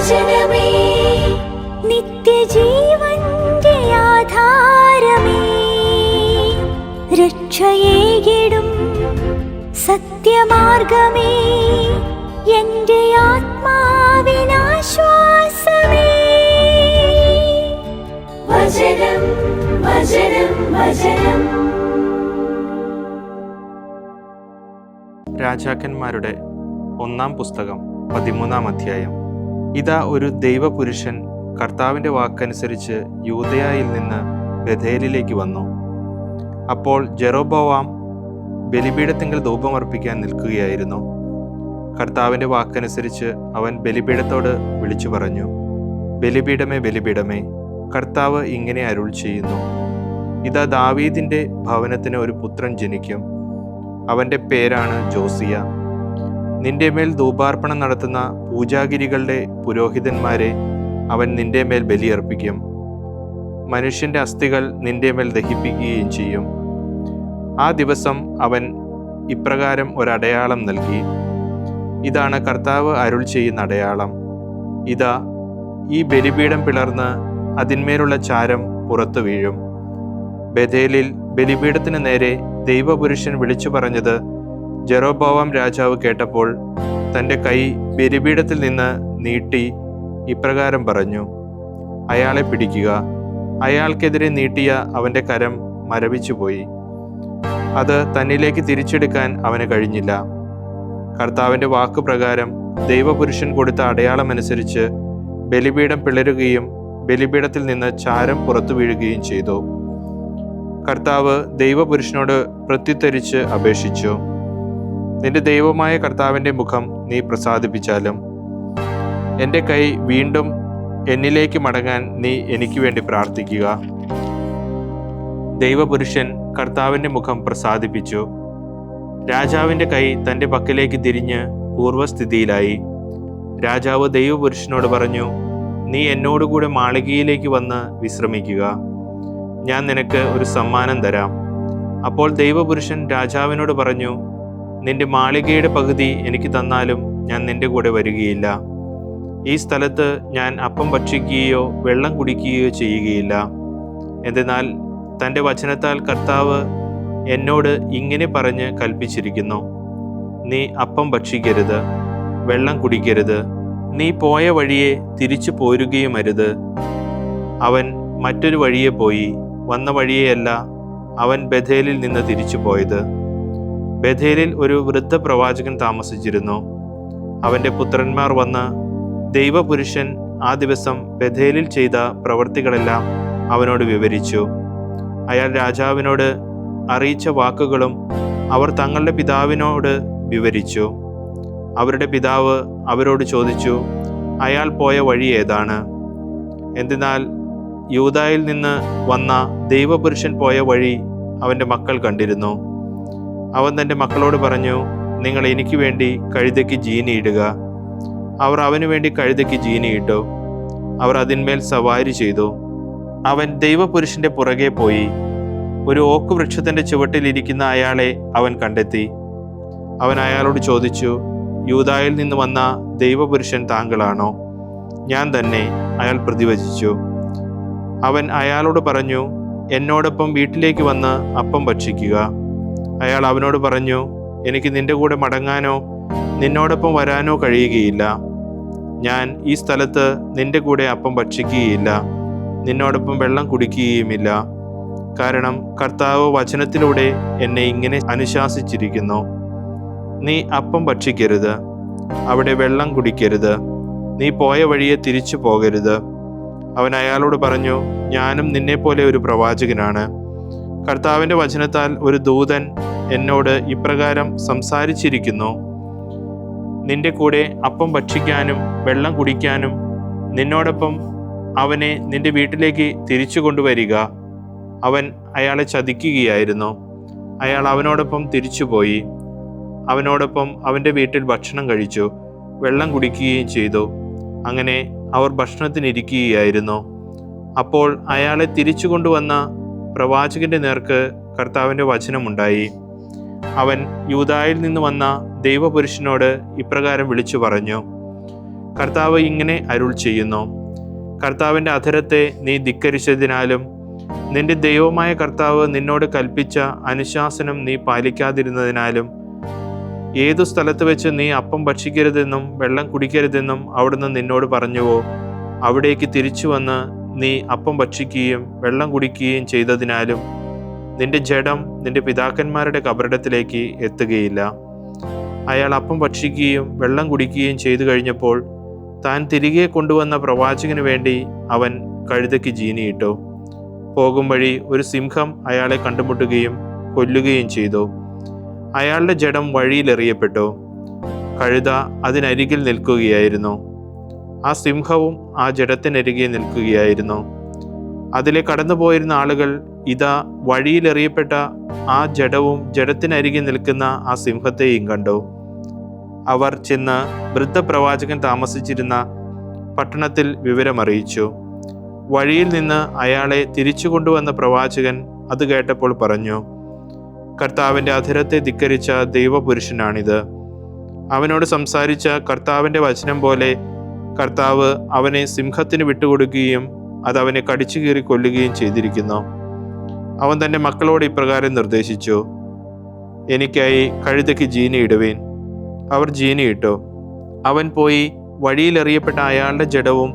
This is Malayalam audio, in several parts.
വചനമേ, നിത്യജീവന്റെ ആധാരമേ, രക്ഷയേകിടും സത്യമാർഗമേ, എന്റെ ആത്മാവിനാശ്വാസമേ. വചനം വചനം വചനം. രാജാക്കന്മാരുടെ 1-ാം പുസ്തകം 13-ാം അധ്യായം. ഇതാ ഒരു ദൈവപുരുഷൻ കർത്താവിൻ്റെ വാക്കനുസരിച്ച് യൂദയായിൽ നിന്ന് ബഥേലിലേക്ക് വന്നു. അപ്പോൾ ജെറൊബോവാം ബലിപീഠത്തിങ്കൽ ധൂപമർപ്പിക്കാൻ നിൽക്കുകയായിരുന്നു. കർത്താവിൻ്റെ വാക്കനുസരിച്ച് അവൻ ബലിപീഠത്തോട് വിളിച്ചു പറഞ്ഞു, ബലിപീഠമേ, ബലിപീഠമേ, കർത്താവ് ഇങ്ങനെ അരുൾ ചെയ്യുന്നു, ഇതാ ദാവീദിൻ്റെ ഭവനത്തിന് ഒരു പുത്രൻ ജനിക്കും. അവൻ്റെ പേരാണ് ജോസിയ. നിന്റെ മേൽ ധൂപാർപ്പണം നടത്തുന്ന പൂജാഗിരികളുടെ പുരോഹിതന്മാരെ അവൻ നിന്റെ മേൽ ബലിയർപ്പിക്കും. മനുഷ്യൻ്റെ അസ്ഥികൾ നിന്റെ മേൽ ദഹിപ്പിക്കുകയും ചെയ്യും. ആ ദിവസം അവൻ ഇപ്രകാരം ഒരടയാളം നൽകി, ഇതാണ് കർത്താവ് അരുൾ ചെയ്യുന്ന അടയാളം. ഇതാ, ഈ ബലിപീഠം പിളർന്ന് അതിന്മേലുള്ള ചാരം പുറത്തു വീഴും. ബഥേലിൽ ബലിപീഠത്തിന് നേരെ ദൈവപുരുഷൻ വിളിച്ചു പറഞ്ഞത് ജെറൊബോവാം രാജാവ് കേട്ടപ്പോൾ തൻ്റെ കൈ ബലിപീഠത്തിൽ നിന്ന് നീട്ടി ഇപ്രകാരം പറഞ്ഞു, അയാളെ പിടിക്കുക. അയാൾക്കെതിരെ നീട്ടിയ അവൻ്റെ കരം മരവിച്ചുപോയി. അത് തന്നിലേക്ക് തിരിച്ചെടുക്കാൻ അവന് കഴിഞ്ഞില്ല. കർത്താവിൻ്റെ വാക്കുപ്രകാരം ദൈവപുരുഷൻ കൊടുത്ത അടയാളമനുസരിച്ച് ബലിപീഠം പിളരുകയും ബലിപീഠത്തിൽ നിന്ന് ചാരം പുറത്തു വീഴുകയും ചെയ്തു. കർത്താവ് ദൈവപുരുഷനോട് പ്രത്യുത്തരിച്ച് അപേക്ഷിച്ചു, നിന്റെ ദൈവമായ കർത്താവിൻ്റെ മുഖം നീ പ്രസാദിപ്പിച്ചാലും എൻ്റെ കൈ വീണ്ടും എന്നിലേക്ക് മടങ്ങാൻ നീ എനിക്ക് വേണ്ടി പ്രാർത്ഥിക്കുക. ദൈവപുരുഷൻ കർത്താവിൻ്റെ മുഖം പ്രസാദിപ്പിച്ചു. രാജാവിൻ്റെ കൈ തൻ്റെ പക്കലേക്ക് തിരിഞ്ഞ് പൂർവ്വസ്ഥിതിയിലായി. രാജാവ് ദൈവപുരുഷനോട് പറഞ്ഞു, നീ എന്നോടുകൂടെ മാളികയിലേക്ക് വന്ന് വിശ്രമിക്കുക. ഞാൻ നിനക്ക് ഒരു സമ്മാനം തരാം. അപ്പോൾ ദൈവപുരുഷൻ രാജാവിനോട് പറഞ്ഞു, നിന്റെ മാളികയുടെ പകുതി എനിക്ക് തന്നാലും ഞാൻ നിന്റെ കൂടെ വരികയില്ല. ഈ സ്ഥലത്ത് ഞാൻ അപ്പം ഭക്ഷിക്കുകയോ വെള്ളം കുടിക്കുകയോ ചെയ്യുകയില്ല. എന്തെന്നാൽ തൻ്റെ വചനത്താൽ കർത്താവ് എന്നോട് ഇങ്ങനെ പറഞ്ഞ് കൽപ്പിച്ചിരിക്കുന്നു, നീ അപ്പം ഭക്ഷിക്കരുത്, വെള്ളം കുടിക്കരുത്, നീ പോയ വഴിയെ തിരിച്ചു പോരുകയുമരുത്. അവൻ മറ്റൊരു വഴിയെ പോയി, വന്ന വഴിയെയല്ല അവൻ ബഥേലിൽ നിന്ന് തിരിച്ചു പോയത്. ബഥേലിൽ ഒരു വൃദ്ധ പ്രവാചകൻ താമസിച്ചിരുന്നു. അവൻ്റെ പുത്രന്മാർ വന്ന് ദൈവപുരുഷൻ ആ ദിവസം ബഥേലിൽ ചെയ്ത പ്രവൃത്തികളെല്ലാം അവനോട് വിവരിച്ചു. അയാൾ രാജാവിനോട് അറിയിച്ച വാക്കുകളും അവർ തങ്ങളുടെ പിതാവിനോട് വിവരിച്ചു. അവരുടെ പിതാവ് അവരോട് ചോദിച്ചു, അയാൾ പോയ വഴി ഏതാണ്? എന്തെന്നാൽ യൂദായിൽ നിന്ന് വന്ന ദൈവപുരുഷൻ പോയ വഴി അവൻ്റെ മക്കൾ കണ്ടിരുന്നു. അവൻ തൻ്റെ മക്കളോട് പറഞ്ഞു, നിങ്ങൾ എനിക്ക് വേണ്ടി കഴുതയ്ക്ക് ജീനിയിടുക. അവർ അവനു വേണ്ടി കഴുതയ്ക്ക് ജീനിയിട്ടു. അവർ അതിന്മേൽ സവാരി ചെയ്തു. അവൻ ദൈവപുരുഷന്റെ പുറകെ പോയി. ഒരു ഓക്ക് വൃക്ഷത്തിൻ്റെ ചുവട്ടിലിരിക്കുന്ന അയാളെ അവൻ കണ്ടെത്തി. അവൻ അയാളോട് ചോദിച്ചു, യൂദായിൽ നിന്ന് വന്ന ദൈവപുരുഷൻ താങ്കളാണോ? ഞാൻ തന്നെ, അയാൾ പ്രതിവചിച്ചു. അവൻ അയാളോട് പറഞ്ഞു, എന്നോടൊപ്പം വീട്ടിലേക്ക് വന്ന് അപ്പം ഭക്ഷിക്കുക. അയാൾ അവനോട് പറഞ്ഞു, എനിക്ക് നിന്റെ കൂടെ മടങ്ങാനോ നിന്നോടൊപ്പം വരാനോ കഴിയുകയില്ല. ഞാൻ ഈ സ്ഥലത്ത് നിന്റെ കൂടെ അപ്പം ഭക്ഷിക്കുകയില്ല, നിന്നോടൊപ്പം വെള്ളം കുടിക്കുകയുമില്ല. കാരണം കർത്താവ് വചനത്തിലൂടെ എന്നെ ഇങ്ങനെ അനുശാസിച്ചിരിക്കുന്നു, നീ അപ്പം ഭക്ഷിക്കരുത്, അവിടെ വെള്ളം കുടിക്കരുത്, നീ പോയ വഴിയെ തിരിച്ചു പോകരുത്. അവൻ അയാളോട് പറഞ്ഞു, ഞാനും നിന്നെപ്പോലെ ഒരു പ്രവാചകനാണ്. കർത്താവിൻ്റെ വചനത്താൽ ഒരു ദൂതൻ എന്നോട് ഇപ്രകാരം സംസാരിച്ചിരിക്കുന്നു, നിന്റെ കൂടെ അപ്പം ഭക്ഷിക്കാനും വെള്ളം കുടിക്കാനും നിന്നോടൊപ്പം അവനെ നിന്റെ വീട്ടിലേക്ക് തിരിച്ചു കൊണ്ടുവരിക. അവൻ അയാളെ ചതിക്കുകയായിരുന്നു. അയാൾ അവനോടൊപ്പം തിരിച്ചുപോയി. അവനോടൊപ്പം അവൻ്റെ വീട്ടിൽ ഭക്ഷണം കഴിച്ചു, വെള്ളം കുടിക്കുകയും ചെയ്തു. അങ്ങനെ അവർ ഭക്ഷണത്തിനിരിക്കുകയായിരുന്നു. അപ്പോൾ അയാളെ തിരിച്ചു കൊണ്ടുവന്ന പ്രവാചകന്റെ നേർക്ക് കർത്താവിൻ്റെ വചനമുണ്ടായി. അവൻ യൂദായിൽ നിന്ന് വന്ന ദൈവപുരുഷനോട് ഇപ്രകാരം വിളിച്ചു പറഞ്ഞു, കർത്താവ് ഇങ്ങനെ അരുൾ ചെയ്യുന്നു: കർത്താവിൻ്റെ അധരത്തെ നീ ധിക്കരിച്ചതിനാലും നിന്റെ ദൈവമായ കർത്താവ് നിന്നോട് കൽപ്പിച്ച അനുശാസനം നീ പാലിക്കാതിരുന്നതിനാലും, ഏതു സ്ഥലത്ത് വെച്ച് നീ അപ്പം ഭക്ഷിക്കരുതെന്നും വെള്ളം കുടിക്കരുതെന്നും അവിടുന്ന് നിന്നോട് പറഞ്ഞുവോ, അവിടേക്ക് തിരിച്ചു വന്ന് നീ അപ്പം ഭക്ഷിക്കുകയും വെള്ളം കുടിക്കുകയും ചെയ്തതിനാലും നിന്റെ ജഡം നിന്റെ പിതാക്കന്മാരുടെ കബറിടത്തിലേക്ക് എത്തുകയില്ല. അയാൾ അപ്പം ഭക്ഷിക്കുകയും വെള്ളം കുടിക്കുകയും ചെയ്തു കഴിഞ്ഞപ്പോൾ താൻ തിരികെ കൊണ്ടുവന്ന പ്രവാചകന് വേണ്ടി അവൻ കഴുതയ്ക്ക് ജീനിയിട്ടു. പോകും വഴി ഒരു സിംഹം അയാളെ കണ്ടുമുട്ടുകയും കൊല്ലുകയും ചെയ്തു. അയാളുടെ ജഡം വഴിയിലെറിയപ്പെട്ടു. കഴുത അതിനരികിൽ നിൽക്കുകയായിരുന്നു. ആ സിംഹവും ആ ജഡത്തിനരികെ നിൽക്കുകയായിരുന്നു. അതിലെ കടന്നുപോയിരുന്ന ആളുകൾ ഇതാ വഴിയിലെറിയപ്പെട്ട ആ ജഡവും ജഡത്തിനരികെ നിൽക്കുന്ന ആ സിംഹത്തെയും കണ്ടു. അവർ ചെന്ന് വൃദ്ധപ്രവാചകൻ താമസിച്ചിരുന്ന പട്ടണത്തിൽ വിവരമറിയിച്ചു. വഴിയിൽ നിന്ന് അയാളെ തിരിച്ചു കൊണ്ടുവന്ന പ്രവാചകൻ അത് കേട്ടപ്പോൾ പറഞ്ഞു: കർത്താവിൻ്റെ അധരത്തെ ധിക്കരിച്ച ദൈവപുരുഷനാണിത്. അവനോട് സംസാരിച്ച കർത്താവിൻ്റെ വചനം പോലെ കർത്താവ് അവനെ സിംഹത്തിന് വിട്ടുകൊടുക്കുകയും അത് അവനെ കടിച്ചു കീറി കൊല്ലുകയും ചെയ്തിരിക്കുന്നു. അവൻ തൻ്റെ മക്കളോട് ഇപ്രകാരം നിർദ്ദേശിച്ചു: എനിക്കായി കഴുതയ്ക്ക് ജീനിയിടുവീൻ. അവർ ജീനിയിട്ടു. അവൻ പോയി വഴിയിലെറിയപ്പെട്ട അയാളുടെ ജഡവും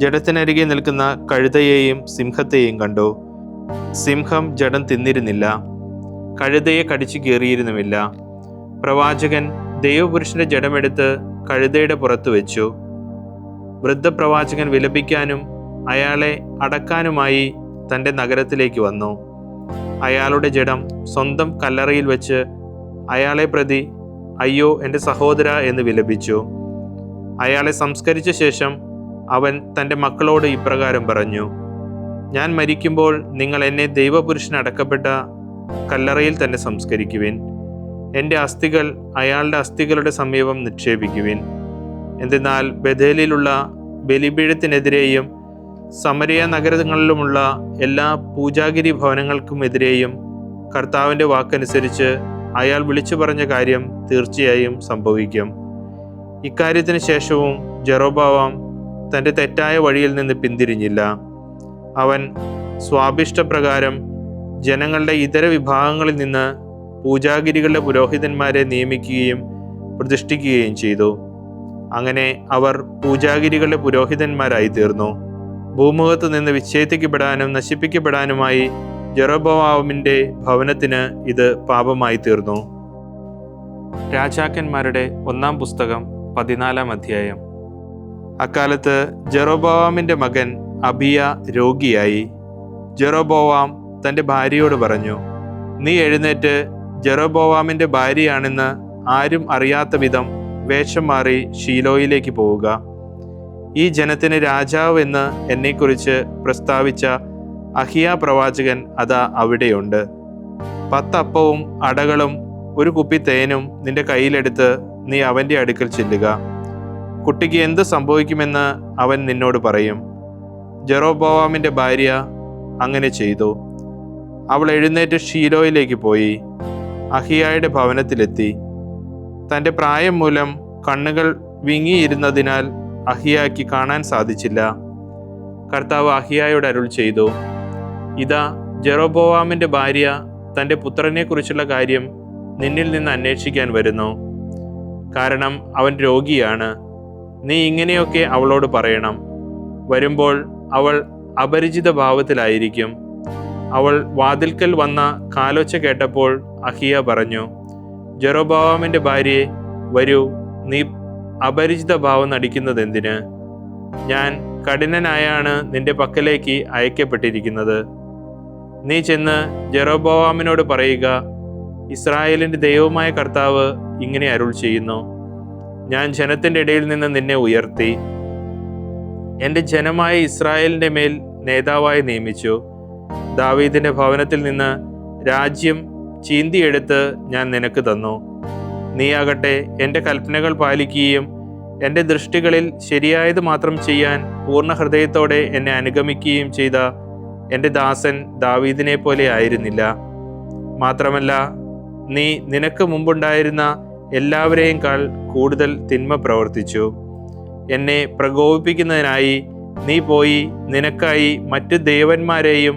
ജഡത്തിനരികെ നിൽക്കുന്ന കഴുതയെയും സിംഹത്തെയും കണ്ടു. സിംഹം ജഡം തിന്നിരുന്നില്ല, കഴുതയെ കടിച്ചു കീറിയിരുന്നുമില്ല. പ്രവാചകൻ ദൈവപുരുഷന്റെ ജഡമെടുത്ത് കഴുതയുടെ പുറത്തു വെച്ചു. വൃദ്ധപ്രവാചകൻ വിലപിക്കാനും അയാളെ അടക്കാനുമായി തൻ്റെ നഗരത്തിലേക്ക് വന്നു. അയാളുടെ ജഡം സ്വന്തം കല്ലറയിൽ വെച്ച് അയാളെ പ്രതി അയ്യോ എൻ്റെ സഹോദര എന്ന് വിലപിച്ചു. അയാളെ സംസ്കരിച്ച ശേഷം അവൻ തൻ്റെ മക്കളോട് ഇപ്രകാരം പറഞ്ഞു: ഞാൻ മരിക്കുമ്പോൾ നിങ്ങൾ എന്നെ ദൈവപുരുഷൻ അടക്കപ്പെട്ട കല്ലറയിൽ തന്നെ സംസ്കരിക്കുവിൻ. എൻ്റെ അസ്ഥികൾ അയാളുടെ അസ്ഥികളുടെ സമീപം നിക്ഷേപിക്കുവിൻ. എന്തെന്നാൽ ബഥേലിലുള്ള ബലിപീഠത്തിനെതിരെയും സമരിയ നഗരങ്ങളിലുമുള്ള എല്ലാ പൂജാഗിരി ഭവനങ്ങൾക്കുമെതിരെയും കർത്താവിൻ്റെ വാക്കനുസരിച്ച് അയാൾ വിളിച്ചു പറഞ്ഞ കാര്യം തീർച്ചയായും സംഭവിക്കും. ഇക്കാര്യത്തിന് ശേഷവും ജെറൊബോവാം തൻ്റെ തെറ്റായ വഴിയിൽ നിന്ന് പിന്തിരിഞ്ഞില്ല. അവൻ സ്വാഭിഷ്ടപ്രകാരം ജനങ്ങളുടെ ഇതര വിഭാഗങ്ങളിൽ നിന്ന് പൂജാഗിരികളുടെ പുരോഹിതന്മാരെ നിയമിക്കുകയും പ്രതിഷ്ഠിക്കുകയും ചെയ്തു. അങ്ങനെ അവർ പൂജാഗിരികളുടെ പുരോഹിതന്മാരായി തീർന്നു. ഭൂമുഖത്ത് നിന്ന് വിച്ഛേദിക്കപ്പെടാനും നശിപ്പിക്കപ്പെടാനുമായി ജെറൊബോവാമിൻ്റെ ഭവനത്തിന് ഇത് പാപമായി തീർന്നു. രാജാക്കന്മാരുടെ 1-ാം പുസ്തകം 14-ാം അധ്യായം. അക്കാലത്ത് ജെറൊബോവാമിൻ്റെ മകൻ അബിയ രോഗിയായി. ജെറൊബോവാം തൻ്റെ ഭാര്യയോട് പറഞ്ഞു: നീ എഴുന്നേറ്റ് ജെറൊബോവാമിൻ്റെ ഭാര്യയാണെന്ന് ആരും അറിയാത്ത വിധം വേഷം മാറി ഷീലോയിലേക്ക് പോവുക. ഈ ജനത്തിന് രാജാവ് എന്ന് എന്നെക്കുറിച്ച് പ്രസ്താവിച്ച അഹിയ പ്രവാചകൻ അതാ അവിടെയുണ്ട്. 10 അപ്പവും അടകളും 1 കുപ്പി തേനും നിന്റെ കയ്യിലെടുത്ത് നീ അവൻ്റെ അടുക്കൽ ചെല്ലുക. കുട്ടിക്ക് എന്ത് സംഭവിക്കുമെന്ന് അവൻ നിന്നോട് പറയും. ജെറൊബോവാമിൻ്റെ ഭാര്യ അങ്ങനെ ചെയ്തു. അവൾ എഴുന്നേറ്റ് ഷീലോയിലേക്ക് പോയി അഹിയായുടെ ഭവനത്തിലെത്തി. തൻ്റെ പ്രായം മൂലം കണ്ണുകൾ വിങ്ങിയിരുന്നതിനാൽ അഹിയായ്ക്ക് കാണാൻ സാധിച്ചില്ല. കർത്താവ് അഹിയായോട് അരുൾ ചെയ്തു: ഇതാ ജെറൊബോവാമിൻ്റെ ഭാര്യ തൻ്റെ പുത്രനെക്കുറിച്ചുള്ള കാര്യം നിന്നിൽ നിന്ന് അന്വേഷിക്കാൻ വരുന്നു. കാരണം അവൻ രോഗിയാണ്. നീ ഇങ്ങനെയൊക്കെ അവളോട് പറയണം. വരുമ്പോൾ അവൾ അപരിചിത ഭാവത്തിലായിരിക്കും. അവൾ വാതിൽക്കൽ വന്ന കാലൊച്ച കേട്ടപ്പോൾ അഹിയ പറഞ്ഞു: ജെറൊബോവാമിൻ്റെ ഭാര്യയെ, വരൂ, നീ അപരിചിത ഭാവം നടിക്കുന്നതെന്തിന്? ഞാൻ കഠിനനായാണ് നിന്റെ പക്കലേക്ക് അയക്കപ്പെട്ടിരിക്കുന്നത്. നീ ചെന്ന് ജെറൊബോവാമിനോട് പറയുക: ഇസ്രായേലിൻ്റെ ദൈവമായ കർത്താവ് ഇങ്ങനെ അരുൾ ചെയ്യുന്നു: ഞാൻ ജനത്തിൻ്റെ ഇടയിൽ നിന്ന് നിന്നെ ഉയർത്തി എൻ്റെ ജനമായ ഇസ്രായേലിൻ്റെ മേൽ നേതാവായി നിയമിച്ചു. ദാവീദിൻ്റെ ഭവനത്തിൽ നിന്ന് രാജ്യം ചീന്തിയെടുത്ത് ഞാൻ നിനക്ക് തന്നു. നീയാകട്ടെ എൻ്റെ കൽപ്പനകൾ പാലിക്കുകയും എൻ്റെ ദൃഷ്ടികളിൽ ശരിയായത് മാത്രം ചെയ്യാൻ പൂർണ്ണ ഹൃദയത്തോടെ എന്നെ അനുഗമിക്കുകയും ചെയ്ത എൻ്റെ ദാസൻ ദാവീദിനെ പോലെ ആയിരുന്നില്ല. മാത്രമല്ല, നീ നിനക്ക് മുമ്പുണ്ടായിരുന്ന എല്ലാവരെയും കൂടുതൽ തിന്മ പ്രവർത്തിച്ചു. എന്നെ പ്രകോപിപ്പിക്കുന്നതിനായി നീ പോയി നിനക്കായി മറ്റു ദേവന്മാരെയും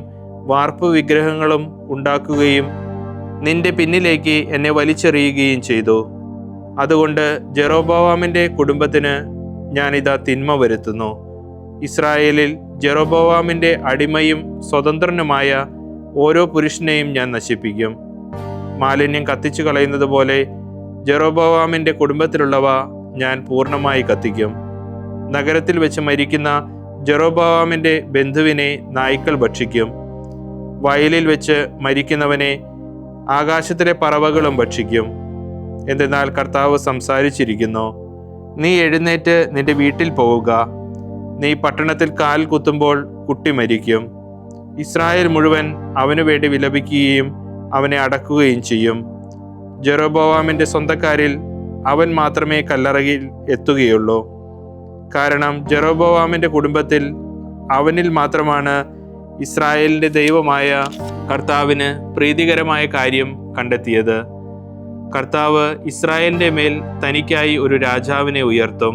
വാർപ്പ് വിഗ്രഹങ്ങളും ഉണ്ടാക്കുകയും നിന്റെ പിന്നിലേക്ക് എന്നെ വലിച്ചെറിയുകയും ചെയ്തു. അതുകൊണ്ട് ജെറൊബോവാമിൻ്റെ കുടുംബത്തിന് ഞാനിതാ തിന്മ വരുത്തുന്നു. ഇസ്രായേലിൽ ജെറൊബോവാമിൻ്റെ അടിമയും സ്വതന്ത്രനുമായ ഓരോ പുരുഷനെയും ഞാൻ നശിപ്പിക്കും. മാലിന്യം കത്തിച്ചു കളയുന്നത് പോലെ ജെറൊബോവാമിൻ്റെ കുടുംബത്തിലുള്ളവ ഞാൻ പൂർണ്ണമായി കത്തിക്കും. നഗരത്തിൽ വെച്ച് മരിക്കുന്ന ജെറൊബോവാമിൻ്റെ ബന്ധുവിനെ നായ്ക്കൾ ഭക്ഷിക്കും. വയലിൽ വെച്ച് മരിക്കുന്നവനെ ആകാശത്തിലെ പറവകളും ഭക്ഷിക്കും. എന്തെന്നാൽ കർത്താവ് സംസാരിച്ചിരിക്കുന്നു, നീ എഴുന്നേറ്റ് നിന്റെ വീട്ടിൽ പോവുക. നീ പട്ടണത്തിൽ കാൽ കുത്തുമ്പോൾ കുട്ടി മരിക്കും. ഇസ്രായേൽ മുഴുവൻ അവനു വേണ്ടി വിലപിക്കുകയും അവനെ അടക്കുകയും ചെയ്യും. ജെറൊബോവാമിൻ്റെ സ്വന്തക്കാരിൽ അവൻ മാത്രമേ കല്ലറയിൽ എത്തുകയുള്ളൂ. കാരണം ജെറൊബോവാമിൻ്റെ കുടുംബത്തിൽ അവനിൽ മാത്രമാണ് ഇസ്രായേലിൻ്റെ ദൈവമായ കർത്താവിന് പ്രീതികരമായ കാര്യം കണ്ടെത്തിയത്. കർത്താവ് ഇസ്രായേലിൻ്റെ മേൽ തനിക്കായി ഒരു രാജാവിനെ ഉയർത്തും.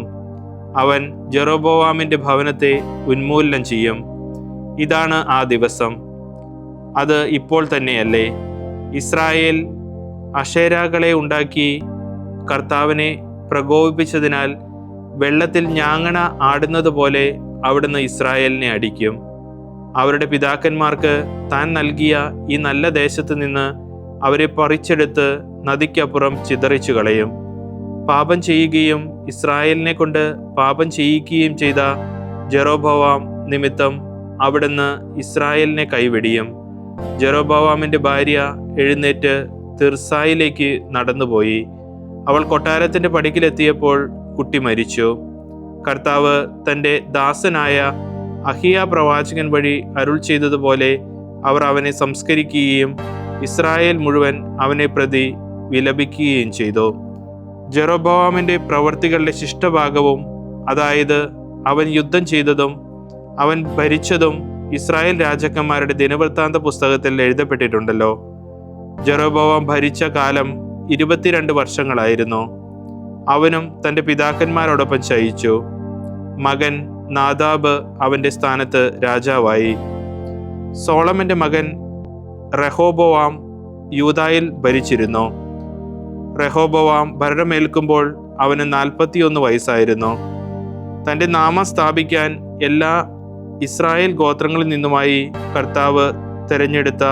അവൻ ജെറൊബോവാമിൻ്റെ ഭവനത്തെ ഉന്മൂലനം ചെയ്യും. ഇതാണ് ആ ദിവസം. അത് ഇപ്പോൾ തന്നെയല്ലേ? ഇസ്രായേൽ അശേരാകളെ ഉണ്ടാക്കി കർത്താവിനെ പ്രകോപിപ്പിച്ചതിനാൽ വെള്ളത്തിൽ ഞാങ്ങണ ആടുന്നത് പോലെ അവിടുന്ന് ഇസ്രായേലിനെ അടിക്കും. അവരുടെ പിതാക്കന്മാർക്ക് താൻ നൽകിയ ഈ നല്ല ദേശത്ത് നിന്ന് അവരെ പറിച്ചെടുത്ത് നദിക്കപ്പുറം ചിതറിച്ചു കളയും. പാപം ചെയ്യുകയും ഇസ്രായേലിനെ കൊണ്ട് പാപം ചെയ്യിക്കുകയും ചെയ്ത ജെറൊബോവാം നിമിത്തം അവിടുന്ന് ഇസ്രായേലിനെ കൈവെടിയും. ജെറൊബോവാമിൻ്റെ ഭാര്യ എഴുന്നേറ്റ് തിർസായിലേക്ക് നടന്നുപോയി. അവൾ കൊട്ടാരത്തിൻ്റെ പടിക്കിലെത്തിയപ്പോൾ കുട്ടി മരിച്ചു. കർത്താവ് തൻ്റെ ദാസനായ അഹിയ പ്രവാചകൻ വഴി അരുൾ ചെയ്തതുപോലെ അവർ അവനെ സംസ്കരിക്കുകയും ഇസ്രായേൽ മുഴുവൻ അവനെ പ്രതി വിലപിക്കുകയും ചെയ്തു. ജെറൊബോവാമിൻ്റെ പ്രവൃത്തികളുടെ ശിഷ്ടഭാഗവും, അതായത് അവൻ യുദ്ധം ചെയ്തതും അവൻ ഭരിച്ചതും ഇസ്രായേൽ രാജാക്കന്മാരുടെ ദിനവൃത്താന്ത പുസ്തകത്തിൽ എഴുതപ്പെട്ടിട്ടുണ്ടല്ലോ. ജെറൊബോവാം ഭരിച്ച കാലം 22 വർഷങ്ങളായിരുന്നു. അവനും തൻ്റെ പിതാക്കന്മാരോടൊപ്പം ശയിച്ചു. മകൻ നാദാബ് അവൻ്റെ സ്ഥാനത്ത് രാജാവായി. സോളമൻ്റെ മകൻ റെഹോബോവാം യൂദായിൽ ഭരിച്ചിരുന്നു. റെഹോബോവാം ഭരണമേൽക്കുമ്പോൾ അവന് 41 വയസ്സായിരുന്നു. തൻ്റെ നാമം സ്ഥാപിക്കാൻ എല്ലാ ഇസ്രായേൽ ഗോത്രങ്ങളിൽ നിന്നുമായി കർത്താവ് തിരഞ്ഞെടുത്ത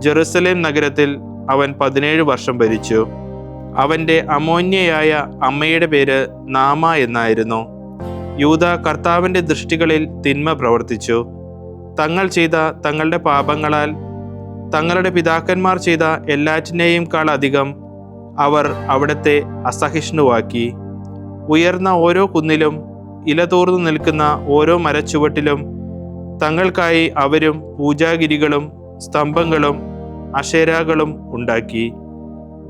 ജെറുസലേം നഗരത്തിൽ അവൻ 17 വർഷം ഭരിച്ചു. അവൻ്റെ അമോന്യയായ അമ്മയുടെ പേര് നാമ എന്നായിരുന്നു. യൂദ കർത്താവിൻ്റെ ദൃഷ്ടികളിൽ തിന്മ പ്രവർത്തിച്ചു. തങ്ങൾ ചെയ്ത തങ്ങളുടെ പാപങ്ങളാൽ തങ്ങളുടെ പിതാക്കന്മാർ ചെയ്ത എല്ലാറ്റിനെയും കാളധികം അവർ അവിടത്തെ അസഹിഷ്ണുവാക്കി. ഉയർന്ന ഓരോ കുന്നിലും ഇലതൂർന്നു നിൽക്കുന്ന ഓരോ മരച്ചുവട്ടിലും തങ്ങൾക്കായി അവരും പൂജാഗിരികളും സ്തംഭങ്ങളും അശേരാകളും ഉണ്ടാക്കി.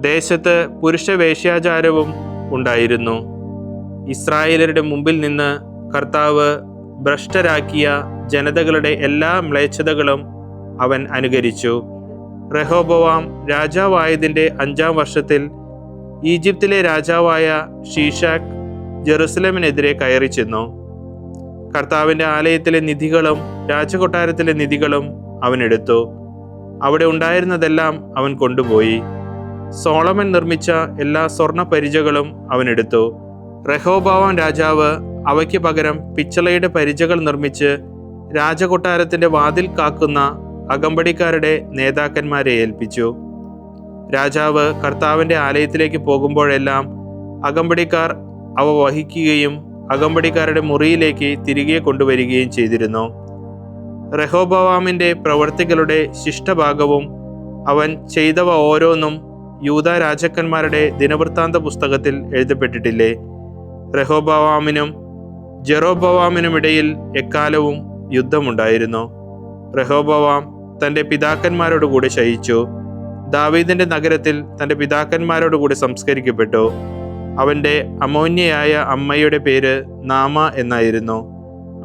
ദേശത്ത് പുരുഷവേശ്യാചാരവും ഉണ്ടായിരുന്നു. ഇസ്രായേലരുടെ മുമ്പിൽ നിന്ന് കർത്താവ് ഭ്രഷ്ടരാക്കിയ ജനതകളുടെ എല്ലാ മ്ലേച്ഛതകളും അവൻ അനുകരിച്ചു. റെഹോബോവാം രാജാവായതിൻ്റെ 5-ാം വർഷത്തിൽ ഈജിപ്തിലെ രാജാവായ ഷീഷാക്ക് ജെറുസലേമിനെതിരെ കയറി ചെന്നു. കർത്താവിൻ്റെ ആലയത്തിലെ നിധികളും രാജകൊട്ടാരത്തിലെ നിധികളും അവൻ എടുത്തു. അവിടെ ഉണ്ടായിരുന്നതെല്ലാം അവൻ കൊണ്ടുപോയി. സോളമൻ നിർമ്മിച്ച എല്ലാ സ്വർണ്ണ പരിചകളും അവൻ എടുത്തു. റെഹോബോവാം രാജാവ് അവയ്ക്ക് പകരം പിച്ചളയുടെ പരിചകൾ നിർമ്മിച്ച് രാജകൊട്ടാരത്തിൻ്റെ വാതിൽ കാക്കുന്ന അകമ്പടിക്കാരുടെ നേതാക്കന്മാരെ ഏൽപ്പിച്ചു. രാജാവ് കർത്താവിൻ്റെ ആലയത്തിലേക്ക് പോകുമ്പോഴെല്ലാം അകമ്പടിക്കാർ അവ വഹിക്കുകയും അകമ്പടിക്കാരുടെ മുറിയിലേക്ക് തിരികെ കൊണ്ടുവരികയും ചെയ്തിരുന്നു. റെഹോബോവാമിൻ്റെ പ്രവൃത്തികളുടെ ശിഷ്ടഭാഗവും അവൻ ചെയ്തവ ഓരോന്നും യൂദാ രാജാക്കന്മാരുടെ ദിനവൃത്താന്ത പുസ്തകത്തിൽ എഴുതപ്പെട്ടിട്ടില്ലേ? റെഹോബോവാമിനും ജെറൊബോവാമിനുമിടയിൽ എക്കാലവും യുദ്ധമുണ്ടായിരുന്നു. റെഹോബോവാം തൻ്റെ പിതാക്കന്മാരോടുകൂടി ശയിച്ചു. ദാവീദിന്റെ നഗരത്തിൽ തൻ്റെ പിതാക്കന്മാരോടുകൂടി സംസ്കരിക്കപ്പെട്ടു. അവൻ്റെ അമോന്യയായ അമ്മയുടെ പേര് നാമ എന്നായിരുന്നു.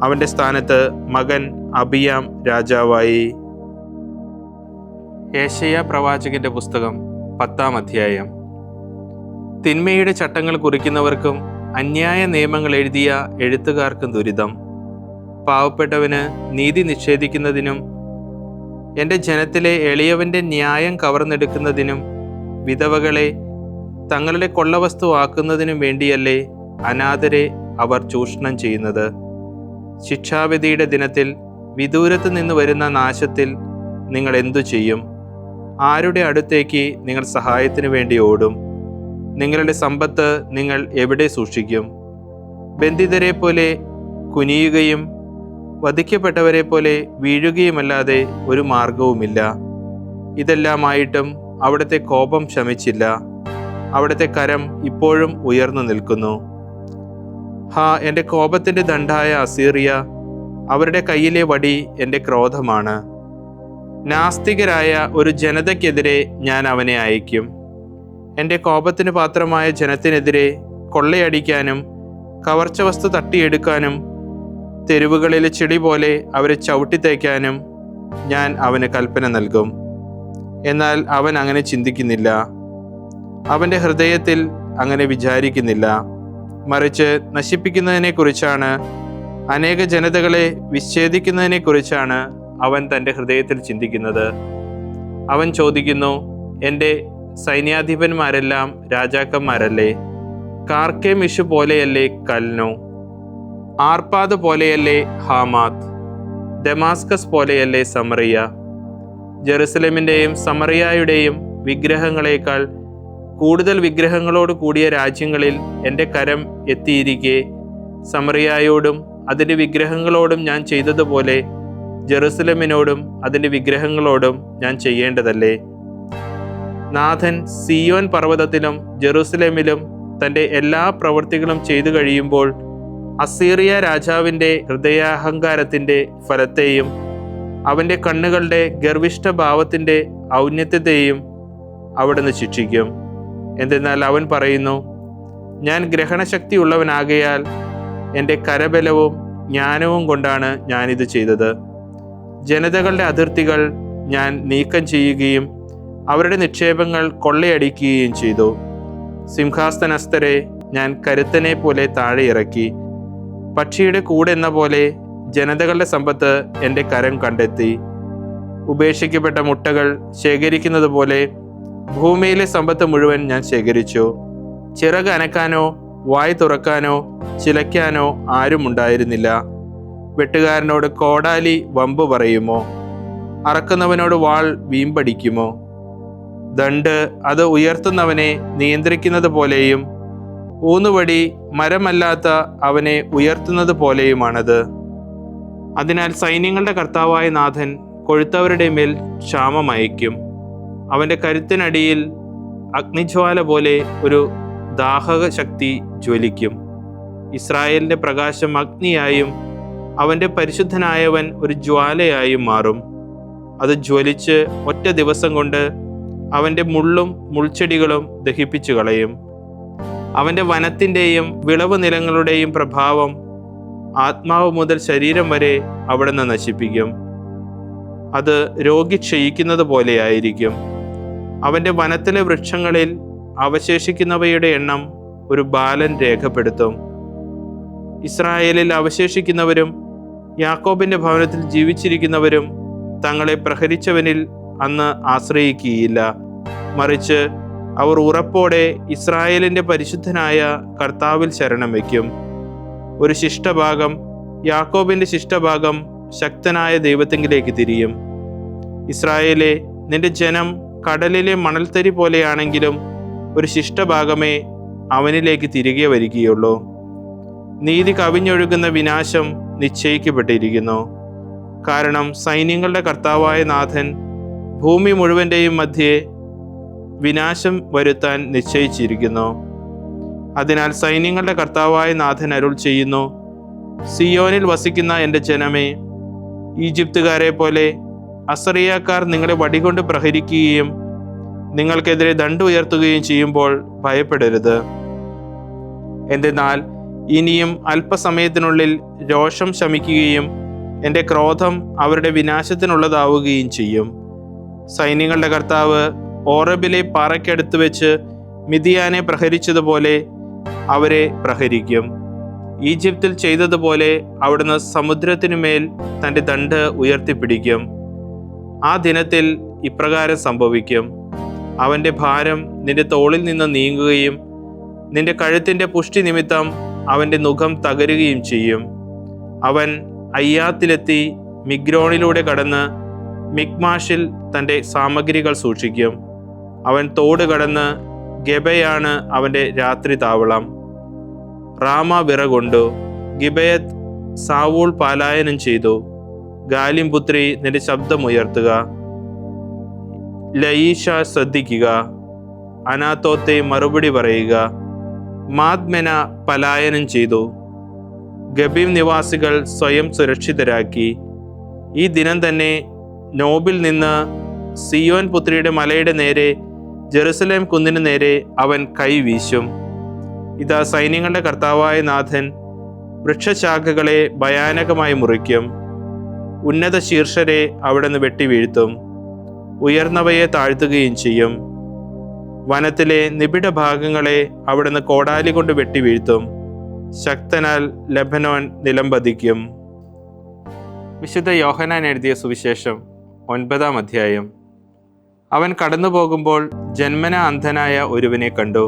അവൻ്റെ സ്ഥാനത്ത് മകൻ അബിയാം രാജാവായി. യേശയ്യാ പ്രവാചകന്റെ പുസ്തകം 10-ാം അധ്യായം. തിന്മയുടെ ചട്ടങ്ങൾ കുറിക്കുന്നവർക്കും അന്യായ നിയമങ്ങൾ എഴുതിയ എഴുത്തുകാർക്കും ദുരിതം. പാവപ്പെട്ടവന് നീതി നിഷേധിക്കുന്നതിനും എൻ്റെ ജനത്തിലെ എളിയവൻ്റെ ന്യായം കവർന്നെടുക്കുന്നതിനും വിധവകളെ തങ്ങളുടെ കൊള്ളവസ്തു ആക്കുന്നതിനും വേണ്ടിയല്ലേ അനാഥരെ അവർ ചൂഷണം ചെയ്യുന്നത്? ശിക്ഷാവിധിയുടെ ദിനത്തിൽ വിദൂരത്ത് നിന്ന് വരുന്ന നാശത്തിൽ നിങ്ങൾ എന്തു ചെയ്യും? ആരുടെ അടുത്തേക്ക് നിങ്ങൾ സഹായത്തിന് വേണ്ടി ഓടും? നിങ്ങളുടെ സമ്പത്ത് നിങ്ങൾ എവിടെ സൂക്ഷിക്കും? ബന്ധിതരെ പോലെ കുനിയുകയും വധിക്കപ്പെട്ടവരെ പോലെ വീഴുകയുമല്ലാതെ ഒരു മാർഗവുമില്ല. ഇതെല്ലാമായിട്ടും അവിടുത്തെ കോപം ശമിച്ചില്ല. അവിടുത്തെ കരം ഇപ്പോഴും ഉയർന്നു നിൽക്കുന്നു. എൻ്റെ കോപത്തിൻ്റെ ദണ്ഡായ അസീറിയ, അവരുടെ കയ്യിലെ വടി എൻ്റെ ക്രോധമാണ്. നാസ്തികരായ ഒരു ജനതയ്ക്കെതിരെ ഞാൻ അവനെ അയക്കും. എൻ്റെ കോപത്തിന് പാത്രമായ ജനത്തിനെതിരെ കൊള്ളയടിക്കാനും കവർച്ച വസ്തു തട്ടിയെടുക്കാനും തെരുവുകളിലെ ചെടി പോലെ അവരെ ചവിട്ടിത്തേക്കാനും ഞാൻ അവന് കൽപ്പന നൽകും. എന്നാൽ അവൻ അങ്ങനെ ചിന്തിക്കുന്നില്ല. അവൻ്റെ ഹൃദയത്തിൽ അങ്ങനെ വിചാരിക്കുന്നില്ല. മറിച്ച് നശിപ്പിക്കുന്നതിനെക്കുറിച്ചാണ്, അനേക ജനതകളെ വിച്ഛേദിക്കുന്നതിനെക്കുറിച്ചാണ് അവൻ തൻ്റെ ഹൃദയത്തിൽ ചിന്തിക്കുന്നത്. അവൻ ചോദിക്കുന്നു, എൻ്റെ സൈന്യാധിപന്മാരെല്ലാം രാജാക്കന്മാരല്ലേ? കാർക്കെമിഷു പോലെയല്ലേ കൽനോ? ആർപ്പാദ് പോലെയല്ലേ ഹാമാത്ത്? ദമാസ്കസ് പോലെയല്ലേ സമറിയ? ജെറുസലേമിൻ്റെയും സമറിയായുടെയും വിഗ്രഹങ്ങളെക്കാൾ കൂടുതൽ വിഗ്രഹങ്ങളോട് കൂടിയ രാജ്യങ്ങളിൽ എൻ്റെ കരം എത്തിയിരിക്കെ സമറിയായോടും അതിൻ്റെ വിഗ്രഹങ്ങളോടും ഞാൻ ചെയ്തതുപോലെ ജെറുസലേമിനോടും അതിൻ്റെ വിഗ്രഹങ്ങളോടും ഞാൻ ചെയ്യേണ്ടതല്ലേ? നാഥൻ സിയോൻ പർവ്വതത്തിലും ജെറുസലേമിലും തൻ്റെ എല്ലാ പ്രവൃത്തികളും ചെയ്തു കഴിയുമ്പോൾ അസീറിയ രാജാവിൻ്റെ ഹൃദയാഹങ്കാരത്തിൻ്റെ ഫലത്തെയും അവൻ്റെ കണ്ണുകളുടെ ഗർവിഷ്ഠഭാവത്തിൻ്റെ ഔന്നത്യത്തെയും അവിടുന്ന് ശിക്ഷിക്കും. എന്തെന്നാൽ അവൻ പറയുന്നു, ഞാൻ ഗ്രഹണശക്തി ഉള്ളവനാകയാൽ എൻ്റെ കരബലവും ജ്ഞാനവും കൊണ്ടാണ് ഞാനിത് ചെയ്തത്. ജനതകളുടെ അതിർത്തികൾ ഞാൻ നീക്കം ചെയ്യുകയും അവരുടെ നിക്ഷേപങ്ങൾ കൊള്ളയടിക്കുകയും ചെയ്തു. സിംഹാസനസ്ഥരെ ഞാൻ കരുത്തനെ പോലെ താഴെ ഇറക്കി. പക്ഷിയുടെ കൂടെന്ന പോലെ ജനതകളുടെ സമ്പത്ത് എൻ്റെ കരം കണ്ടെത്തി. ഉപേക്ഷിക്കപ്പെട്ട മുട്ടകൾ ശേഖരിക്കുന്നത് പോലെ ഭൂമിയിലെ സമ്പത്ത് മുഴുവൻ ഞാൻ ശേഖരിച്ചു. ചിറക് അനക്കാനോ വായ് തുറക്കാനോ ചിലയ്ക്കാനോ ആരും ഉണ്ടായിരുന്നില്ല. വെട്ടുകാരനോട് കോടാലി വമ്പ് പറയുമോ? അറക്കുന്നവനോട് വാൾ വീമ്പടിക്കുമോ? ദണ്ട് അത് ഉയർത്തുന്നവനെ നിയന്ത്രിക്കുന്നത് പോലെയും ഊന്നുവടി മരമല്ലാത്ത അവനെ ഉയർത്തുന്നത് പോലെയുമാണത്. അതിനാൽ സൈന്യങ്ങളുടെ കർത്താവായ നാഥൻ കൊഴുത്തവരുടെ മേൽ ക്ഷാമം അയക്കും. അവൻ്റെ കരുത്തിനടിയിൽ അഗ്നിജ്വാല പോലെ ഒരു ദാഹക ശക്തി ജ്വലിക്കും. ഇസ്രായേലിൻ്റെ പ്രകാശം അഗ്നിയായും അവൻ്റെ പരിശുദ്ധനായവൻ ഒരു ജ്വാലയായും മാറും. അത് ജ്വലിച്ച് ഒറ്റ ദിവസം കൊണ്ട് അവൻ്റെ മുള്ളും മുൾച്ചെടികളും ദഹിപ്പിച്ചു കളയും. അവൻ്റെ വനത്തിൻ്റെയും വിളവ് നിലങ്ങളുടെയും പ്രഭാവം ആത്മാവ് മുതൽ ശരീരം വരെ അവിടുന്ന് നശിപ്പിക്കും. അത് രോഗി ക്ഷയിക്കുന്നത് പോലെയായിരിക്കും. അവൻ്റെ വനത്തിലെ വൃക്ഷങ്ങളിൽ അവശേഷിക്കുന്നവയുടെ എണ്ണം ഒരു ബാലൻ രേഖപ്പെടുത്തും. ഇസ്രായേലിൽ അവശേഷിക്കുന്നവരും യാക്കോബിൻ്റെ ഭവനത്തിൽ ജീവിച്ചിരിക്കുന്നവരും തങ്ങളെ പ്രഹരിച്ചവനിൽ അന്ന് ആശ്രയിക്കുകയില്ല. മറിച്ച് അവർ ഉറപ്പോടെ ഇസ്രായേലിൻ്റെ പരിശുദ്ധനായ കർത്താവിൽ ശരണം വയ്ക്കും. ഒരു ശിഷ്ടഭാഗം, യാക്കോബിൻ്റെ ശിഷ്ടഭാഗം ശക്തനായ ദൈവത്തെങ്കിലേക്ക് തിരിയും. ഇസ്രായേലെ, നിന്റെ ജനം കടലിലെ മണൽത്തരി പോലെയാണെങ്കിലും ഒരു ശിഷ്ടഭാഗമേ അവനിലേക്ക് തിരികെ വരികയുള്ളൂ. നീതി കവിഞ്ഞൊഴുകുന്ന വിനാശം നിശ്ചയിക്കപ്പെട്ടിരിക്കുന്നു. കാരണം സൈന്യങ്ങളുടെ കർത്താവായ നാഥൻ ഭൂമി മുഴുവൻ്റെയും മധ്യേ വിനാശം വരുത്താൻ നിശ്ചയിച്ചിരിക്കുന്നു. അതിനാൽ സൈന്യങ്ങളുടെ കർത്താവായ നാഥൻ അരുൾ ചെയ്യുന്നു, സിയോനിൽ വസിക്കുന്ന എൻ്റെ ജനമേ, ഈജിപ്തുകാരെ പോലെ അസറിയാക്കാർ നിങ്ങളെ വടികൊണ്ട് പ്രഹരിക്കുകയും നിങ്ങൾക്കെതിരെ ദണ്ഡ് ഉയർത്തുകയും ചെയ്യുമ്പോൾ ഭയപ്പെടരുത്. എന്തെന്നാൽ ഇനിയും അല്പസമയത്തിനുള്ളിൽ രോഷം ശമിക്കുകയും എൻ്റെ ക്രോധം അവരുടെ വിനാശത്തിനുള്ളതാവുകയും ചെയ്യും. സൈന്യങ്ങളുടെ കർത്താവ് ഓറബിലെ പാറയ്ക്കടുത്ത് വെച്ച് മിദിയാനെ പ്രഹരിച്ചതുപോലെ അവരെ പ്രഹരിക്കും. ഈജിപ്തിൽ ചെയ്തതുപോലെ അവിടുന്ന് സമുദ്രത്തിനുമേൽ തൻ്റെ ദണ്ഡ് ഉയർത്തിപ്പിടിക്കും. ആ ദിനത്തിൽ ഇപ്രകാരം സംഭവിക്കും: അവൻ്റെ ഭാരം നിന്റെ തോളിൽ നിന്ന് നീങ്ങുകയും നിന്റെ കഴുത്തിൻ്റെ പുഷ്ടി നിമിത്തം അവൻ്റെ നുകം തകരുകയും ചെയ്യും. അവൻ അയ്യാത്തിലെത്തി മിഗ്രോണിലൂടെ കടന്ന് മിക്മാഷിൽ തൻ്റെ സാമഗ്രികൾ സൂക്ഷിക്കും. അവൻ തോട് കടന്ന് ഗെബയാണ് അവൻ്റെ രാത്രി താവളം. റാമ വിറകൊണ്ടു, ഗിബയത്ത് സാവൂൾ പലായനം ചെയ്തു. ഗാലിം പുത്രി, നിന്റെ ശബ്ദമുയർത്തുക. ലയീഷ, ശ്രദ്ധിക്കുക. അനാത്തോത്തെ, മറുപടി പറയുക. മാദ്മെന പലായനം ചെയ്തു. ഗബീം നിവാസികൾ സ്വയം സുരക്ഷിതരാക്കി. ഈ ദിനം തന്നെ നോബിൽ നിന്ന് സിയോൻ പുത്രിയുടെ മലയുടെ നേരെ, ജെറുസലേം കുന്നിന് നേരെ അവൻ കൈ വീശും. ഇതാ, സൈന്യങ്ങളുടെ കർത്താവായ നാഥൻ വൃക്ഷശാഖകളെ ഭയാനകമായി മുറിക്കും. ഉന്നത ശീർഷരെ അവിടുന്ന് വെട്ടിവീഴ്ത്തും, ഉയർന്നവയെ താഴ്ത്തുകയും ചെയ്യും. വനത്തിലെ നിബിഡ ഭാഗങ്ങളെ അവിടുന്ന് കോടാലി കൊണ്ട് വെട്ടിവീഴ്ത്തും. ശക്തനാൽ ലെബനോൻ നിലംപതിക്കും. വിശുദ്ധ യോഹന്നാൻ എഴുതിയ സുവിശേഷം 9-ാം അധ്യായം. അവൻ കടന്നു പോകുമ്പോൾ ജന്മന അന്ധനായ ഒരുവനെ കണ്ടു.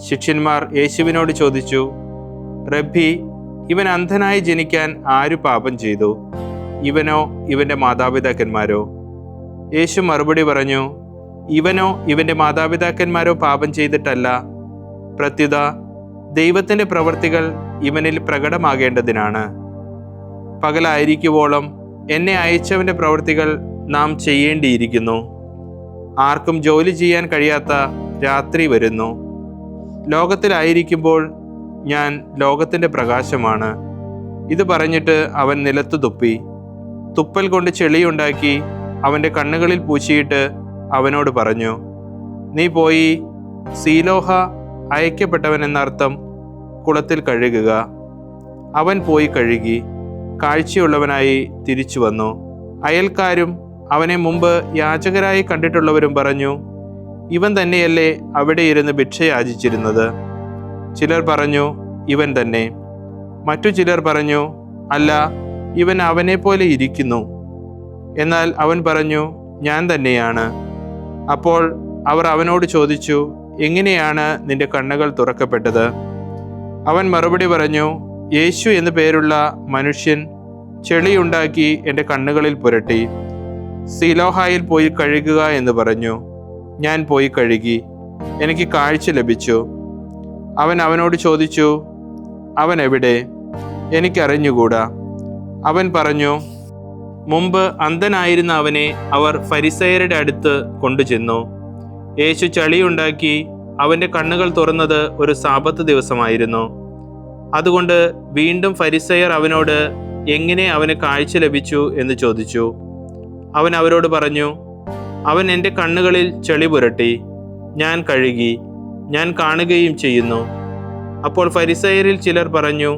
ശിഷ്യന്മാർ യേശുവിനോട് ചോദിച്ചു, റബ്ബി, ഇവൻ അന്ധനായി ജനിക്കാൻ ആരു പാപം ചെയ്തു, ഇവനോ ഇവൻ്റെ മാതാപിതാക്കന്മാരോ? യേശു മറുപടി പറഞ്ഞു, ഇവനോ ഇവൻ്റെ മാതാപിതാക്കന്മാരോ പാപം ചെയ്തിട്ടല്ല, പ്രത്യുത ദൈവത്തിൻ്റെ പ്രവൃത്തികൾ ഇവനിൽ പ്രകടമാകേണ്ടതിനാണ്. പകലായിരിക്കുവോളം എന്നെ അയച്ചവൻ്റെ പ്രവൃത്തികൾ നാം ചെയ്യേണ്ടിയിരിക്കുന്നു. ആർക്കും ജോലി ചെയ്യാൻ കഴിയാത്ത രാത്രി വരുന്നു. ലോകത്തിലായിരിക്കുമ്പോൾ ഞാൻ ലോകത്തിൻ്റെ പ്രകാശമാണ്. ഇത് പറഞ്ഞിട്ട് അവൻ നിലത്തു തുപ്പി. തുപ്പൽ കൊണ്ട് ചെളിയുണ്ടാക്കി അവൻ്റെ കണ്ണുകളിൽ പൂശിയിട്ട് അവനോട് പറഞ്ഞു, നീ പോയി സീലോഹ, അയക്കപ്പെട്ടവൻ എന്നർത്ഥം, കുളത്തിൽ കഴുകുക. അവൻ പോയി കഴുകി കാഴ്ചയുള്ളവനായി തിരിച്ചു വന്നു. അയൽക്കാരും അവനെ മുമ്പ് യാചകരായി കണ്ടിട്ടുള്ളവരും പറഞ്ഞു, ഇവൻ തന്നെയല്ലേ അവിടെ ഇരുന്ന് ഭിക്ഷ യാചിച്ചിരുന്നത്? ചിലർ പറഞ്ഞു, ഇവൻ തന്നെ. മറ്റു ചിലർ പറഞ്ഞു, അല്ല, ഇവൻ അവനെപ്പോലെ ഇരിക്കുന്നു. എന്നാൽ അവൻ പറഞ്ഞു, ഞാൻ തന്നെയാണ്. അപ്പോൾ അവർ അവനോട് ചോദിച്ചു, എങ്ങനെയാണ് നിന്റെ കണ്ണുകൾ തുറക്കപ്പെട്ടത്? അവൻ മറുപടി പറഞ്ഞു, യേശു എന്നു പേരുള്ള മനുഷ്യൻ ചെളിയുണ്ടാക്കി എൻ്റെ കണ്ണുകളിൽ പുരട്ടി. സിലോഹായിൽ പോയി കഴുകുക എന്ന് പറഞ്ഞു. ഞാൻ പോയി കഴുകി, എനിക്ക് കാഴ്ച ലഭിച്ചു. അവൻ അവനോട് ചോദിച്ചു, അവൻ എവിടെ? എനിക്കറിഞ്ഞുകൂടാ. അവൻ പറഞ്ഞു, മുമ്പ് അന്ധനായിരുന്ന അവനെ അവർ ഫരിസയരുടെ അടുത്ത് കൊണ്ടുചെന്നു. യേശു ചളിയുണ്ടാക്കി അവൻ്റെ കണ്ണുകൾ തുറന്നത് ഒരു സാബത്ത് ദിവസമായിരുന്നു. അതുകൊണ്ട് വീണ്ടും ഫരിസയർ അവനോട് എങ്ങനെ അവന് കാഴ്ച ലഭിച്ചു എന്ന് ചോദിച്ചു. അവൻ അവരോട് പറഞ്ഞു, അവൻ എൻ്റെ കണ്ണുകളിൽ ചെളി പുരട്ടി, ഞാൻ കഴുകി, ഞാൻ കാണുകയും ചെയ്യുന്നു. അപ്പോൾ ഫരിസയരിൽ ചിലർ പറഞ്ഞു,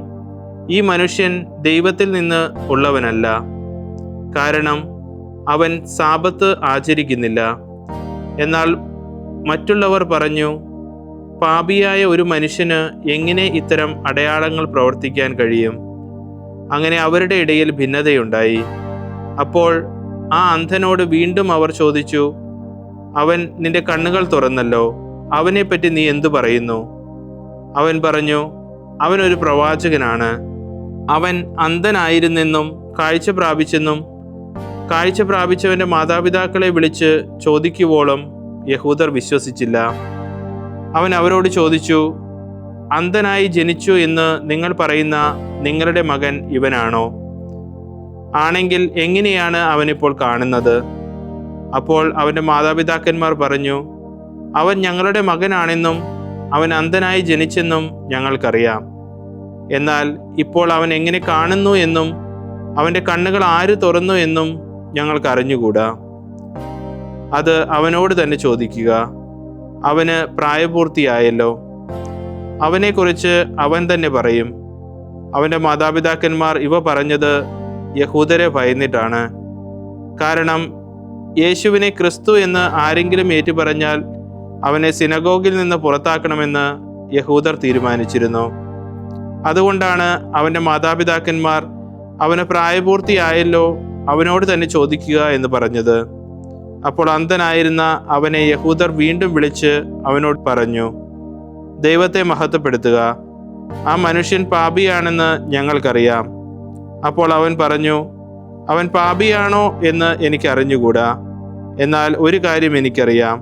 ഈ മനുഷ്യൻ ദൈവത്തിൽ നിന്ന് ഉള്ളവനല്ല, കാരണം അവൻ സാബത്ത് ആചരിക്കുന്നില്ല. എന്നാൽ മറ്റുള്ളവർ പറഞ്ഞു, പാപിയായ ഒരു മനുഷ്യന് എങ്ങനെ ഇത്തരം അടയാളങ്ങൾ പ്രവർത്തിക്കാൻ കഴിയും? അങ്ങനെ അവരുടെ ഇടയിൽ ഭിന്നതയുണ്ടായി. അപ്പോൾ ആ അന്ധനോട് വീണ്ടും അവർ ചോദിച്ചു, അവൻ നിന്റെ കണ്ണുകൾ തുറന്നല്ലോ, അവനെപ്പറ്റി നീ എന്തു പറയുന്നു? അവൻ പറഞ്ഞു, അവൻ ഒരു പ്രവാചകനാണ്. അവൻ അന്ധനായിരുന്നെന്നും കാഴ്ച പ്രാപിച്ചെന്നും കാഴ്ച പ്രാപിച്ചവൻ്റെ മാതാപിതാക്കളെ വിളിച്ച് ചോദിക്കുവോളം യഹൂദർ വിശ്വസിച്ചില്ല. അവൻ അവരോട് ചോദിച്ചു, അന്ധനായി ജനിച്ചു എന്ന് നിങ്ങൾ പറയുന്ന നിങ്ങളുടെ മകൻ ഇവനാണോ? ആണെങ്കിൽ എങ്ങനെയാണ് അവനിപ്പോൾ കാണുന്നത്? അപ്പോൾ അവൻ്റെ മാതാപിതാക്കന്മാർ പറഞ്ഞു, അവൻ ഞങ്ങളുടെ മകനാണെന്നും അവൻ അന്ധനായി ജനിച്ചെന്നും ഞങ്ങൾക്കറിയാം. എന്നാൽ ഇപ്പോൾ അവൻ എങ്ങനെ കാണുന്നു എന്നും അവൻ്റെ കണ്ണുകൾ ആര് തുറന്നു എന്നും ഞങ്ങൾക്ക് അറിഞ്ഞുകൂടാ. അത് അവനോട് തന്നെ ചോദിക്കുക. അവന് പ്രായപൂർത്തിയായല്ലോ. അവനെക്കുറിച്ച് അവൻ തന്നെ പറയും. അവൻ്റെ മാതാപിതാക്കന്മാർ ഇവ പറഞ്ഞത് യഹൂദരെ ഭയന്നിട്ടാണ്. കാരണം യേശുവിനെ ക്രിസ്തു എന്ന് ആരെങ്കിലും ഏറ്റുപറഞ്ഞാൽ അവനെ സിനഗോഗിൽ നിന്ന് പുറത്താക്കണമെന്ന് യഹൂദർ തീരുമാനിച്ചിരുന്നു. അതുകൊണ്ടാണ് അവൻ്റെ മാതാപിതാക്കന്മാർ അവന് പ്രായപൂർത്തിയായല്ലോ, അവനോട് തന്നെ ചോദിക്കുക എന്ന് പറഞ്ഞത്. അപ്പോൾ അന്ധനായിരുന്ന അവനെ യഹൂദർ വീണ്ടും വിളിച്ച് അവനോട് പറഞ്ഞു, ദൈവത്തെ മഹത്വപ്പെടുത്തുക, ആ മനുഷ്യൻ പാപിയാണെന്ന് ഞങ്ങൾക്കറിയാം. അപ്പോൾ അവൻ പറഞ്ഞു, അവൻ പാപിയാണോ എന്ന് എനിക്ക് അറിഞ്ഞുകൂടാ. എന്നാൽ ഒരു കാര്യം എനിക്കറിയാം,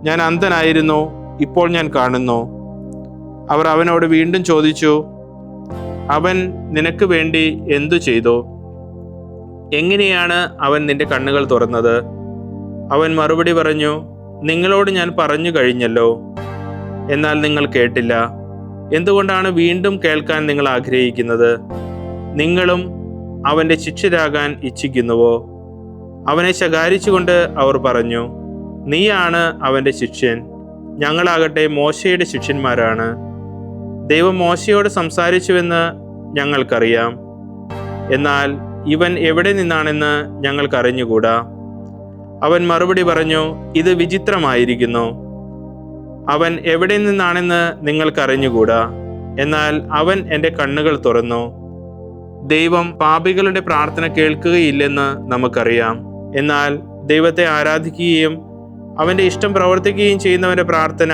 ഞാൻ അന്ധനായിരുന്നു, ഇപ്പോൾ ഞാൻ കാണുന്നു. അവർ അവനോട് വീണ്ടും ചോദിച്ചു, അവൻ നിനക്ക് വേണ്ടി എന്തു ചെയ്തു? എങ്ങനെയാണ് അവൻ നിന്റെ കണ്ണുകൾ തുറന്നത്? അവൻ മറുപടി പറഞ്ഞു, നിങ്ങളോട് ഞാൻ പറഞ്ഞു കഴിഞ്ഞല്ലോ, എന്നാൽ നിങ്ങൾ കേട്ടില്ല. എന്തുകൊണ്ടാണ് വീണ്ടും കേൾക്കാൻ നിങ്ങൾ ആഗ്രഹിക്കുന്നത്? നിങ്ങളും അവൻ്റെ ശിഷ്യരാകാൻ ഇച്ഛിക്കുന്നുവോ? അവനെ ശകാരിച്ചുകൊണ്ട് അവർ പറഞ്ഞു, നീയാണ് അവൻ്റെ ശിഷ്യൻ, ഞങ്ങളാകട്ടെ മോശയുടെ ശിഷ്യന്മാരാണ്. ദൈവം മോശയോട് സംസാരിച്ചുവെന്ന് ഞങ്ങൾക്കറിയാം, എന്നാൽ ഇവൻ എവിടെ നിന്നാണെന്ന് ഞങ്ങൾക്കറിഞ്ഞുകൂടാ. അവൻ മറുപടി പറഞ്ഞു, ഇത് വിചിത്രമായിരിക്കുന്നു. അവൻ എവിടെ നിന്നാണെന്ന് നിങ്ങൾക്കറിഞ്ഞുകൂടാ, എന്നാൽ അവൻ എൻ്റെ കണ്ണുകൾ തുറന്നു. ദൈവം പാപികളുടെ പ്രാർത്ഥന കേൾക്കുകയില്ലെന്ന് നമുക്കറിയാം, എന്നാൽ ദൈവത്തെ ആരാധിക്കുകയും അവൻ്റെ ഇഷ്ടം പ്രവർത്തിക്കുകയും ചെയ്യുന്നവൻ്റെ പ്രാർത്ഥന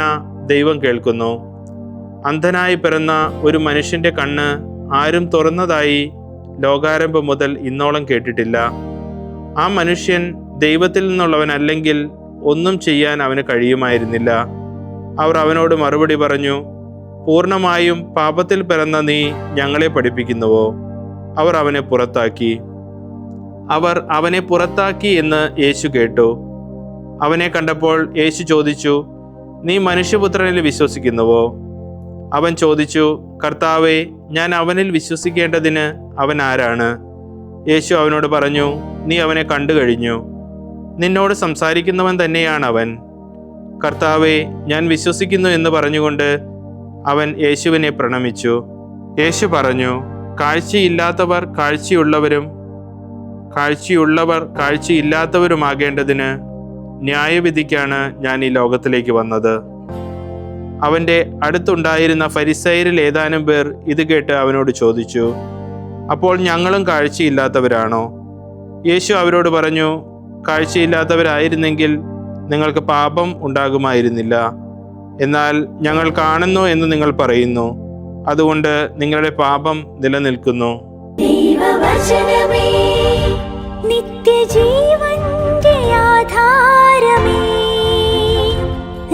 ദൈവം കേൾക്കുന്നു. അന്ധനായി പിറന്ന ഒരു മനുഷ്യൻ്റെ കണ്ണ് ആരും തുറന്നതായി ലോകാരംഭം മുതൽ ഇന്നോളം കേട്ടിട്ടില്ല. ആ മനുഷ്യൻ ദൈവത്തിൽ നിന്നുള്ളവനല്ലെങ്കിൽ ഒന്നും ചെയ്യാൻ അവന് കഴിയുമായിരുന്നില്ല. അവർ അവനോട് മറുപടി പറഞ്ഞു, പൂർണ്ണമായും പാപത്തിൽ പിറന്ന നീ ഞങ്ങളെ പഠിപ്പിക്കുന്നുവോ? അവർ അവനെ പുറത്താക്കി. അവർ അവനെ പുറത്താക്കി എന്ന് യേശു കേട്ടു. അവനെ കണ്ടപ്പോൾ യേശു ചോദിച്ചു, നീ മനുഷ്യപുത്രനിൽ വിശ്വസിക്കുന്നുവോ? അവൻ ചോദിച്ചു, കർത്താവേ, ഞാൻ അവനിൽ വിശ്വസിക്കേണ്ടതിന് അവൻ ആരാണ്? യേശു അവനോട് പറഞ്ഞു, നീ അവനെ കണ്ടു കഴിഞ്ഞു, നിന്നോട് സംസാരിക്കുന്നവൻ തന്നെയാണ് അവൻ. കർത്താവേ, ഞാൻ വിശ്വസിക്കുന്നു എന്ന് പറഞ്ഞുകൊണ്ട് അവൻ യേശുവിനെ പ്രണമിച്ചു. യേശു പറഞ്ഞു, കാഴ്ചയില്ലാത്തവർ കാഴ്ചയുള്ളവരും കാഴ്ചയുള്ളവർ കാഴ്ചയില്ലാത്തവരുമാകേണ്ടതിന് ന്യായവിധിക്കാണ് ഞാൻ ഈ ലോകത്തിലേക്ക് വന്നത്. അവൻ്റെ അടുത്തുണ്ടായിരുന്ന ഫരിസയരിൽ ഏതാനും പേർ ഇത് കേട്ട് അവനോട് ചോദിച്ചു, അപ്പോൾ ഞങ്ങളും കാഴ്ചയില്ലാത്തവരാണോ? യേശു അവരോട് പറഞ്ഞു, കാഴ്ചയില്ലാത്തവരായിരുന്നെങ്കിൽ നിങ്ങൾക്ക് പാപം ഉണ്ടാകുമായിരുന്നില്ല. എന്നാൽ ഞങ്ങൾ കാണുന്നു എന്ന് നിങ്ങൾ പറയുന്നു, അതുകൊണ്ട് നിങ്ങളുടെ പാപം നിലനിൽക്കുന്നു. ദൈവവചനമേ, നിത്യജീവന്റെ ആധാരമേ,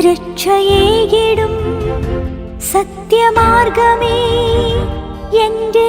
രക്ഷയേകിടും സത്യമാർഗമേ, എൻ്റെ